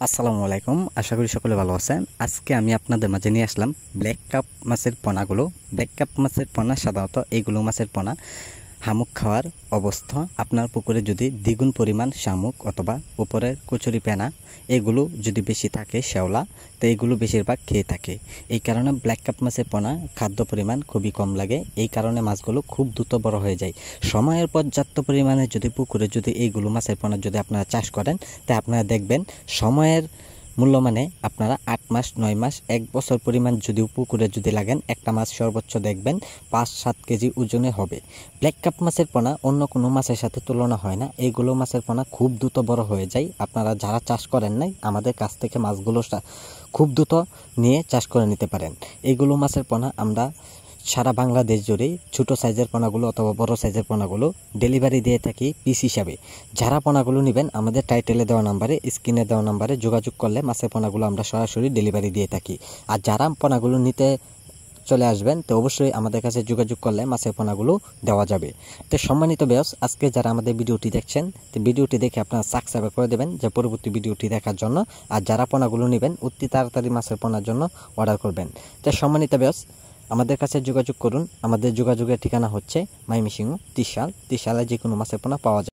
আসসালামু আলাইকুম, আশা করি সকলে ভালো আছেন। আজকে আমি আপনাদের মাঝে নিয়ে আসলাম ব্ল্যাক কাপ মাছের পোনাগুলো। ব্ল্যাক কাপ মাছের পোনা সাধারণত এইগুলো মাছের পোনা শামুক খাওয়ার অবস্থা। আপনার পুকুরে যদি দ্বিগুণ পরিমাণ শামুক অথবা উপরের কচুরি পেনা এগুলো যদি বেশি থাকে, শ্যাওলা, তো এইগুলো বেশিরভাগ খেয়ে থাকে। এই কারণে ব্ল্যাক কাপ মাছের পোনা খাদ্য পরিমাণ খুবই কম লাগে। এই কারণে মাছগুলো খুব দ্রুত বড় হয়ে যায়। সময়ের পর্যাপ্ত পরিমাণে যদি পুকুরে যদি এইগুলো মাছের পোনা যদি আপনারা চাষ করেন, তা আপনারা দেখবেন সময়ের মূল্য মানে আপনারা 8 মাস 9 মাস 1 বছর পরিমাণ যদি পুকুরে যদি লাগেন, একটা মাছ সর্বোচ্চ দেখবেন 5-7 কেজি ওজনে হবে। ব্ল্যাক কাপ মাছের পোনা অন্য কোনো মাছের সাথে তুলনা হয় না। এইগুলো মাছের পোনা খুব দ্রুত বড় হয়ে যায়। আপনারা যারা চাষ করেন নাই, আমাদের কাছ থেকে মাছগুলো খুব দ্রুত নিয়ে চাষ করে নিতে পারেন। এইগুলো মাছের পোনা আমরা সারা বাংলাদেশ জুড়ে ছোট সাইজের পোনাগুলো অথবা বড় সাইজের পোনাগুলো ডেলিভারি দিয়ে থাকি পিস হিসাবে। যারা পোনাগুলো নেবেন আমাদের টাইটেলে দেওয়া নাম্বারে, স্ক্রিনে দেওয়া নাম্বারে যোগাযোগ করলে মাছের পোনাগুলো আমরা সরাসরি ডেলিভারি দিয়ে থাকি। আর যারা পোনাগুলো নিতে চলে আসবেন, তো অবশ্যই আমাদের কাছে যোগাযোগ করলে মাছের পোনাগুলো দেওয়া যাবে। তো সম্মানিত ভিউয়ার্স, আজকে যারা আমাদের ভিডিওটি দেখছেন, তো ভিডিওটি দেখে আপনারা সাবস্ক্রাইব করে দেবেন যে পরবর্তী ভিডিওটি দেখার জন্য। আর যারা পোনাগুলো নেবেন অতি তাড়াতাড়ি মাছের পোনার জন্য অর্ডার করবেন। তো সম্মানিত ভিউয়ার্স, আমাদের কাছে যোগাযোগ করুন। আমাদের যোগাযোগের ঠিকানা হচ্ছে ময়মনসিংহ, ত্রিশাল। ত্রিশালে যে কোনো মাছের পোনা পাওয়া যায়।